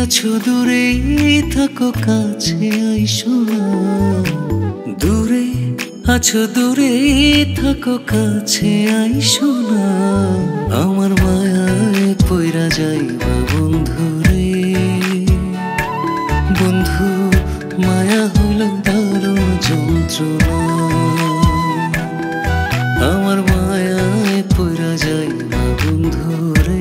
আছো দূরে থাকো কাছে আইসো না, দূরে আছো দূরে থাকো কাছে আইসো না, আমার মায়ায় পইরা যাইবা বন্ধু রে। বন্ধু মায়া হলো দারুণ যন্ত্রণা, আমার মায়ায় পইরা যাইবা বন্ধু রে।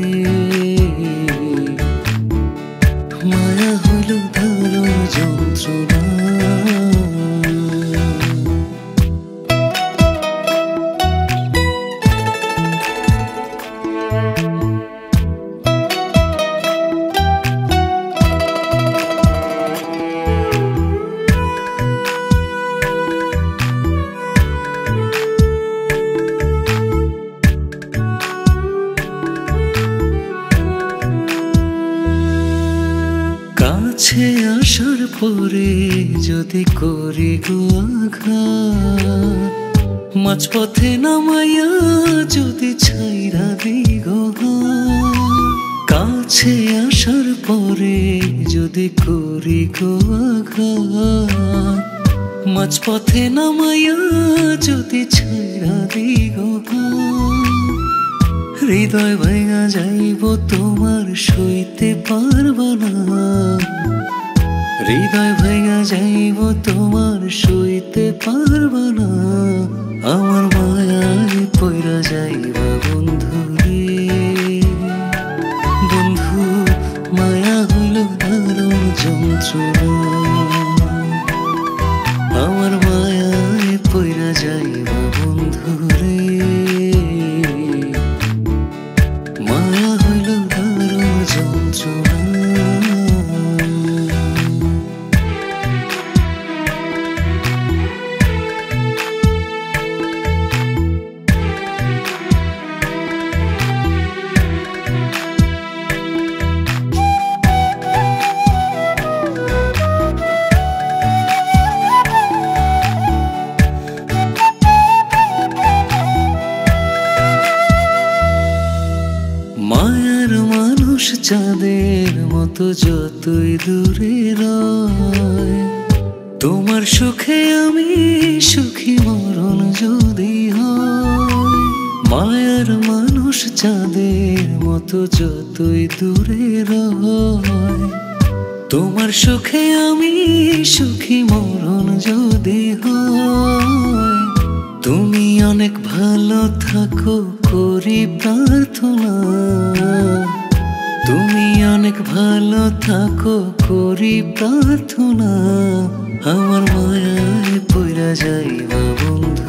মায়া হলো দারুণ যন্ত্রণা। কাছে আসার পরে যদি করি গো আঘাত, মাঝপথে নামাইয়া যদি ছাইরা দিগো হাত। কাছে আসার পরে যদি করি গো আঘাত, মাঝপথে নামাইয়া যদি ছাইরা দিগো হাত। হৃদয় ভাঙা যাইব তোমার সইতে পারবা না, হৃদয় ভাঙা যাইব তোমার সইতে পারবা না, আমার মায়ায় পইরা যাইবা বন্ধু রে। বন্ধু মায়া হইল দারুণ যন্ত্রণা, আমার মায়ায় পইরা যাইবা বন্ধু রে। মায়া হইল দারুণ যন্ত্রণা। মায়ার মানুষ চাঁদের মতো যতই দূরে রয়, তোমার সুখে আমি সুখী মরণ যদি হয়। মায়ার মানুষ চাঁদের মতো যতই দূরে রয়, তোমার সুখে আমি সুখী মরণ যদি হয়। তুমি অনেক ভালো থাকো করি প্রার্থনা, তুমি অনেক ভালো থাকো করি প্রার্থনা, আমার মায়ায় পইরা যাইবা বন্ধু।